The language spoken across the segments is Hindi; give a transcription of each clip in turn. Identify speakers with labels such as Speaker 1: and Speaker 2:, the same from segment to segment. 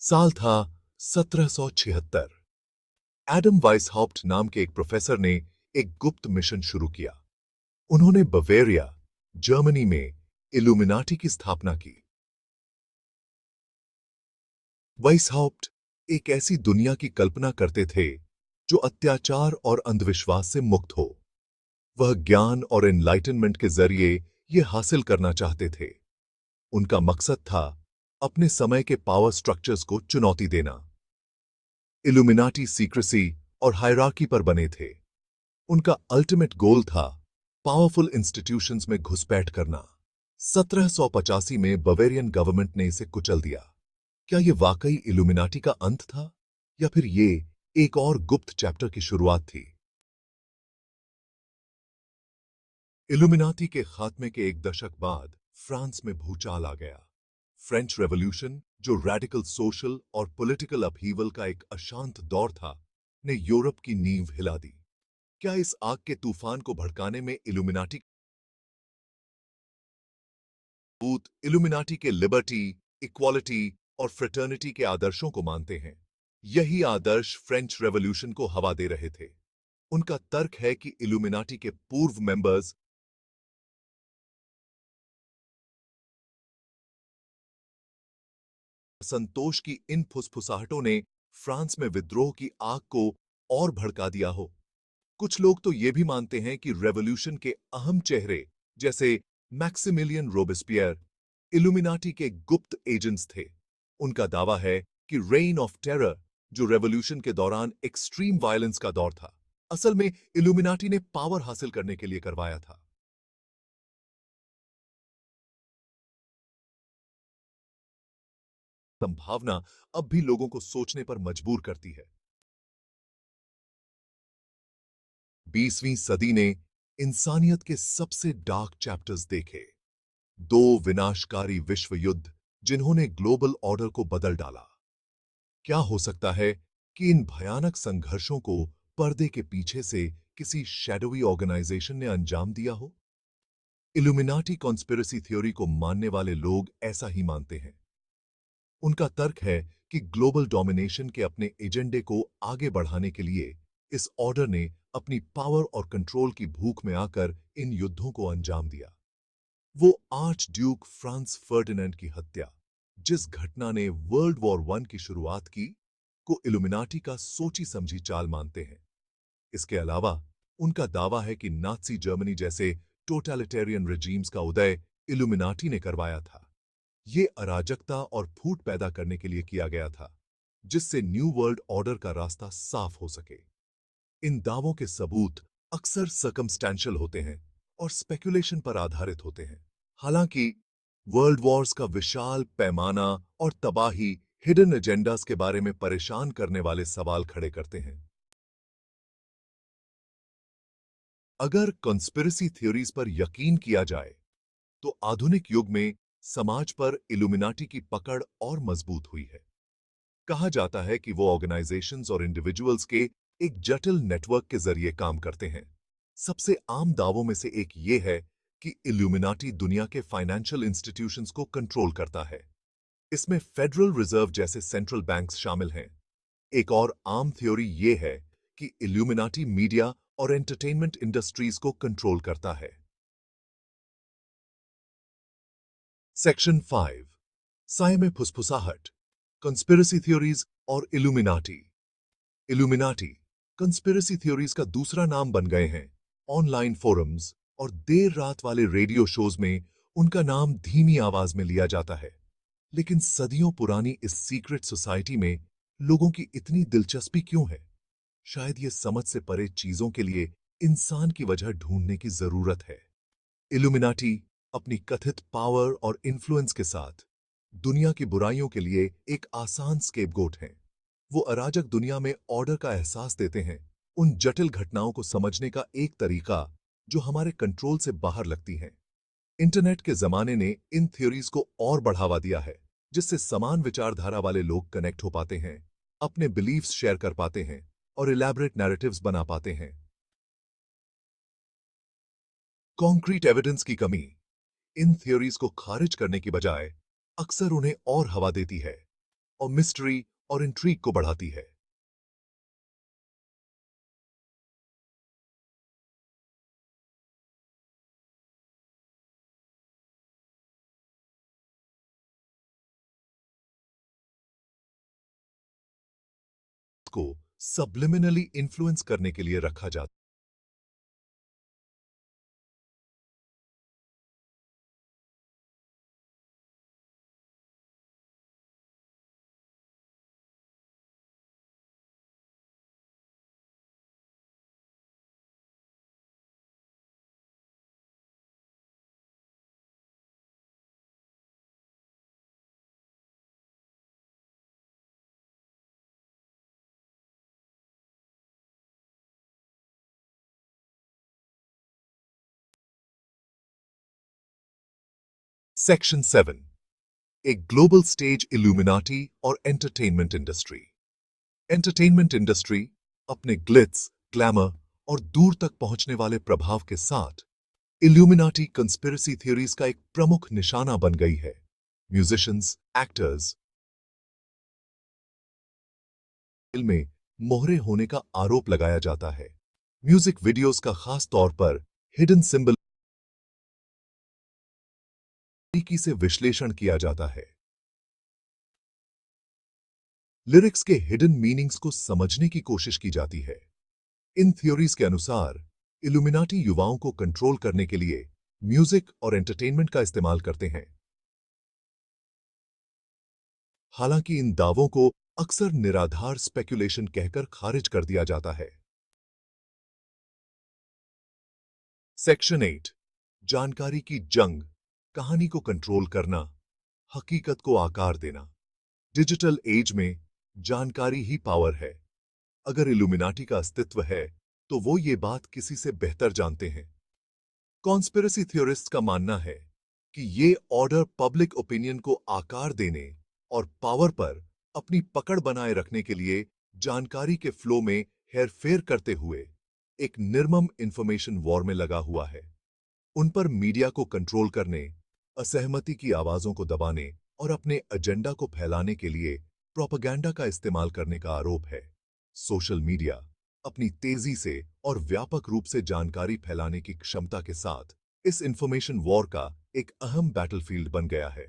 Speaker 1: साल था 1776। एडम वाइसहॉप्ट नाम के एक प्रोफेसर ने एक गुप्त मिशन शुरू किया। उन्होंने बवेरिया, जर्मनी में इल्यूमिनाटी की स्थापना की। वाइसहॉप्ट एक ऐसी दुनिया की कल्पना करते थे जो अत्याचार और अंधविश्वास से मुक्त हो। वह ज्ञान और एनलाइटनमेंट के जरिए ये हासिल करना चाहते थे। उनका मकसद था अपने समय के पावर स्ट्रक्चर्स को चुनौती देना। इल्यूमिनाटी सीक्रेसी और हायरार्की पर बने थे। उनका अल्टीमेट गोल था पावरफुल इंस्टीट्यूशंस में घुसपैठ करना। 1785 में बवेरियन गवर्नमेंट ने इसे कुचल दिया। क्या यह वाकई इल्यूमिनाटी का अंत था या फिर ये एक और गुप्त चैप्टर की शुरुआत थी? इल्यूमिनाटी के खात्मे के एक दशक बाद फ्रांस में भूचाल आ गया। फ्रेंच रेवोल्यूशन, जो रेडिकल सोशल और पॉलिटिकल अपहीवल का एक अशांत दौर था, ने यूरोप की नींव हिला दी। क्या इस आग के तूफान को भड़काने में इल्यूमिनाटी के लिबर्टी, इक्वालिटी और फ्रेटर्निटी के आदर्शों को मानते हैं? यही आदर्श फ्रेंच रेवोल्यूशन को हवा दे रहे थे। उनका तर्क है कि इल्यूमिनाटी के पूर्व मेंबर्स संतोष की इन फुसफुसाहटों ने फ्रांस में विद्रोह की आग को और भड़का दिया हो। कुछ लोग तो ये भी मानते हैं कि रेवोल्यूशन के अहम चेहरे जैसे मैक्सिमिलियन रोबेस्पियर इल्यूमिनाटी के गुप्त एजेंट्स थे। उनका दावा है कि रेन ऑफ टेरर, जो रेवोल्यूशन के दौरान एक्सट्रीम वायलेंस का दौर था, असल में इल्यूमिनाटी ने पावर हासिल करने के लिए करवाया था। संभावना अब भी लोगों को सोचने पर मजबूर करती है। 20वीं सदी ने इंसानियत के सबसे डार्क चैप्टर्स देखे। दो विनाशकारी विश्व युद्ध जिन्होंने ग्लोबल ऑर्डर को बदल डाला। क्या हो सकता है कि इन भयानक संघर्षों को पर्दे के पीछे से किसी शैडोवी ऑर्गेनाइजेशन ने अंजाम दिया हो? इल्यूमिनाटी कॉन्स्पिरेसी थ्योरी को मानने वाले लोग ऐसा ही मानते हैं। उनका तर्क है कि ग्लोबल डोमिनेशन के अपने एजेंडे को आगे बढ़ाने के लिए इस ऑर्डर ने अपनी पावर और कंट्रोल की भूख में आकर इन युद्धों को अंजाम दिया। वो आर्च ड्यूक फ्रांस फर्डिनेंड की हत्या, जिस घटना ने वर्ल्ड वॉर वन की शुरुआत की, को इल्यूमिनाटी का सोची समझी चाल मानते हैं। इसके अलावा उनका दावा है कि नाज़ी जर्मनी जैसे टोटलिटेरियन रेजीम्स का उदय इल्यूमिनाटी ने करवाया था। ये अराजकता और फूट पैदा करने के लिए किया गया था, जिससे न्यू वर्ल्ड ऑर्डर का रास्ता साफ हो सके। इन दावों के सबूत अक्सर सर्कमस्टेंशियल होते हैं और स्पेकुलेशन पर आधारित होते हैं। हालांकि वर्ल्ड वॉर्स का विशाल पैमाना और तबाही हिडन एजेंडास के बारे में परेशान करने वाले सवाल खड़े करते हैं। अगर कॉन्स्पिरेसी थ्योरीज पर यकीन किया जाए, तो आधुनिक युग में समाज पर इल्यूमिनाटी की पकड़ और मजबूत हुई है। कहा जाता है कि वो ऑर्गेनाइजेशंस और इंडिविजुअल्स के एक जटिल नेटवर्क के जरिए काम करते हैं। सबसे आम दावों में से एक ये है कि इल्यूमिनाटी दुनिया के फाइनेंशियल इंस्टीट्यूशंस को कंट्रोल करता है। इसमें फेडरल रिजर्व जैसे सेंट्रल बैंक्स शामिल हैं। एक और आम थ्योरी ये है कि इल्यूमिनाटी मीडिया और एंटरटेनमेंट इंडस्ट्रीज को कंट्रोल करता है। सेक्शन 5, साय में फुसफुसाहट, कंस्पिरेसी थ्योरीज और इल्यूमिनाटी। इल्यूमिनाटी कंस्पिरेसी थ्योरीज का दूसरा नाम बन गए हैं। ऑनलाइन फोरम्स और देर रात वाले रेडियो शोज में उनका नाम धीमी आवाज में लिया जाता है। लेकिन सदियों पुरानी इस सीक्रेट सोसाइटी में लोगों की इतनी दिलचस्पी क्यों है? शायद ये समझ से परे चीजों के लिए इंसान की वजह ढूंढने की जरूरत है। इल्यूमिनाटी अपनी कथित पावर और इन्फ्लुएंस के साथ दुनिया की बुराइयों के लिए एक आसान स्केपगोट हैं। वो अराजक दुनिया में ऑर्डर का एहसास देते हैं, उन जटिल घटनाओं को समझने का एक तरीका जो हमारे कंट्रोल से बाहर लगती हैं। इंटरनेट के जमाने ने इन थ्योरीज को और बढ़ावा दिया है, जिससे समान विचारधारा वाले लोग कनेक्ट हो पाते हैं, अपने बिलीफ्स शेयर कर पाते हैं और इलैबोरेट नैरेटिव्स बना पाते हैं। कॉन्क्रीट एविडेंस की कमी इन थ्योरीज को खारिज करने की बजाय अक्सर उन्हें और हवा देती है। और मिस्ट्री और इंट्रीग को बढ़ाती है। को सबलिमिनली इन्फ्लुएंस करने के लिए रखा जाता सेक्शन 7, एक ग्लोबल स्टेज इल्यूमिनाटी और एंटरटेनमेंट इंडस्ट्री। एंटरटेनमेंट इंडस्ट्री अपने ग्लिट्स, ग्लैमर और दूर तक पहुंचने वाले प्रभाव के साथ इल्यूमिनाटी कंस्पिरेसी थ्योरीज का एक प्रमुख निशाना बन गई है। म्यूजिशियंस, एक्टर्स में मोहरे होने का आरोप लगाया जाता है। म्यूजिक वीडियोस का खास तौर पर हिडन सिंबल बारीकी से विश्लेषण किया जाता है। लिरिक्स के हिडन मीनिंग्स को समझने की कोशिश की जाती है। इन थ्योरीज के अनुसार इल्यूमिनाटी युवाओं को कंट्रोल करने के लिए म्यूजिक और एंटरटेनमेंट का इस्तेमाल करते हैं। हालांकि इन दावों को अक्सर निराधार स्पेकुलेशन कहकर खारिज कर दिया जाता है। सेक्शन 8, जानकारी की जंग, कहानी को कंट्रोल करना, हकीकत को आकार देना। डिजिटल एज में जानकारी ही पावर है। अगर इल्यूमिनाटी का अस्तित्व है तो वो ये बात किसी से बेहतर जानते हैं। कॉन्स्पिरेसी थ्योरिस्ट्स का मानना है कि ये ऑर्डर पब्लिक ओपिनियन को आकार देने और पावर पर अपनी पकड़ बनाए रखने के लिए जानकारी के फ्लो में हेरफेर करते हुए एक निर्मम इंफॉर्मेशन वॉर में लगा हुआ है। उन पर मीडिया को कंट्रोल करने, असहमति की आवाजों को दबाने और अपने एजेंडा को फैलाने के लिए प्रोपेगेंडा का इस्तेमाल करने का आरोप है। सोशल मीडिया अपनी तेजी से और व्यापक रूप से जानकारी फैलाने की क्षमता के साथ इस इंफॉर्मेशन वॉर का एक अहम बैटलफील्ड बन गया है।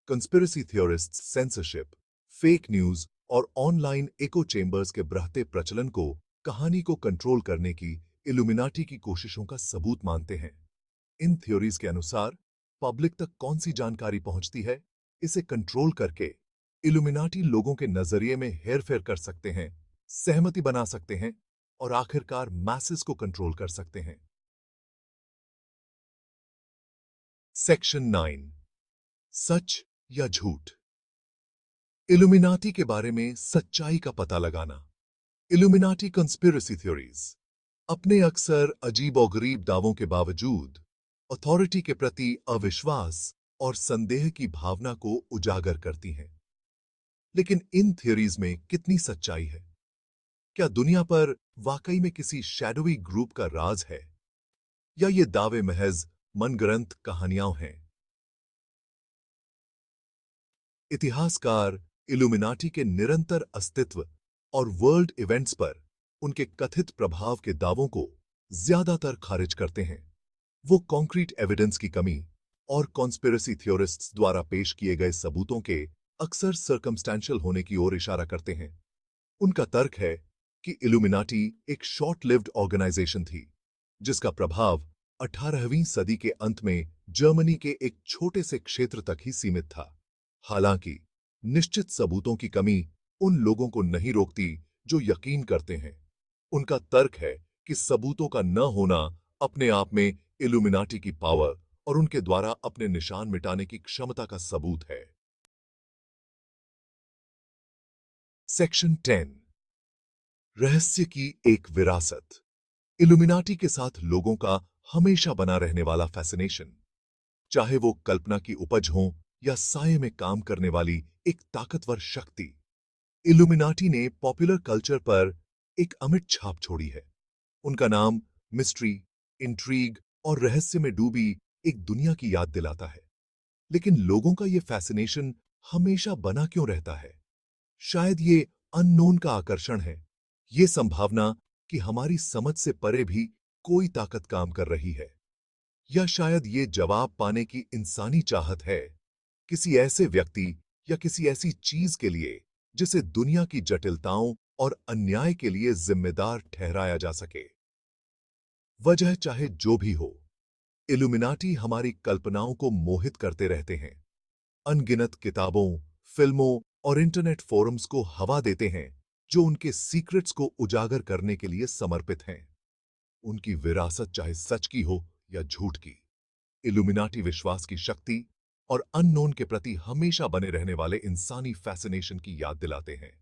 Speaker 1: कंस्पिरेसी थ्योरिस्ट्स सेंसरशिप, फेक न्यूज और ऑनलाइन इको चेंबर्स के बढ़ते प्रचलन को कहानी को कंट्रोल करने की इल्यूमिनाटी की कोशिशों का सबूत मानते हैं। इन थ्योरीज के अनुसार पब्लिक तक कौन सी जानकारी पहुंचती है, इसे कंट्रोल करके इल्यूमिनाटी लोगों के नजरिए में हेरफेर कर सकते हैं, सहमति बना सकते हैं और आखिरकार मैसेज को कंट्रोल कर सकते हैं। सेक्शन 9, सच या झूठ, इल्यूमिनाटी के बारे में सच्चाई का पता लगाना। इल्यूमिनाटी कंस्पिरेसी थ्योरीज अपने अक्सर अजीबोगरीब दावों के बावजूद अथॉरिटी के प्रति अविश्वास और संदेह की भावना को उजागर करती हैं। लेकिन इन थ्योरीज में कितनी सच्चाई है? क्या दुनिया पर वाकई में किसी शैडोवी ग्रुप का राज है, या ये दावे महज मनगढ़ंत कहानियां हैं? इतिहासकार इल्यूमिनाटी के निरंतर अस्तित्व और वर्ल्ड इवेंट्स पर उनके कथित प्रभाव के दावों को ज्यादातर खारिज करते हैं। वो कॉन्क्रीट एविडेंस की कमी और कॉन्स्पिरेसी थ्योरिस्ट्स द्वारा पेश किए गए सबूतों के अक्सर सर्कमस्टेंशियल होने की ओर इशारा करते हैं। उनका तर्क है कि इल्यूमिनाटी एक शॉर्ट लिव्ड ऑर्गेनाइजेशन थी, जिसका प्रभाव 18वीं सदी के अंत में जर्मनी के एक छोटे से क्षेत्र तक ही सीमित था। हालांकि निश्चित सबूतों की कमी उन लोगों को नहीं रोकती जो यकीन करते हैं। उनका तर्क है कि सबूतों का न होना अपने आप में इल्यूमिनाटी की पावर और उनके द्वारा अपने निशान मिटाने की क्षमता का सबूत है। सेक्शन 10, रहस्य की एक विरासत, इल्यूमिनाटी के साथ लोगों का हमेशा बना रहने वाला फैसिनेशन। चाहे वो कल्पना की उपज हो या साये में काम करने वाली एक ताकतवर शक्ति, इल्यूमिनाटी ने पॉपुलर कल्चर पर एक अमिट छाप छोड़ी है। उनका नाम मिस्ट्री, इंट्रीग और रहस्य में डूबी एक दुनिया की याद दिलाता है। लेकिन लोगों का ये फैसिनेशन हमेशा बना क्यों रहता है? शायद ये अननोन का आकर्षण है, ये संभावना कि हमारी समझ से परे भी कोई ताकत काम कर रही है, या शायद ये जवाब पाने की इंसानी चाहत है, किसी ऐसे व्यक्ति या किसी ऐसी चीज के लिए जिसे दुनिया की जटिलताओं और अन्याय के लिए जिम्मेदार ठहराया जा सके। वजह चाहे जो भी हो, इल्यूमिनाटी हमारी कल्पनाओं को मोहित करते रहते हैं। अनगिनत किताबों, फिल्मों और इंटरनेट फोरम्स को हवा देते हैं जो उनके सीक्रेट्स को उजागर करने के लिए समर्पित हैं। उनकी विरासत चाहे सच की हो या झूठ की, इल्यूमिनाटी विश्वास की शक्ति और अननोन के प्रति हमेशा बने रहने वाले इंसानी फैसिनेशन की याद दिलाते हैं।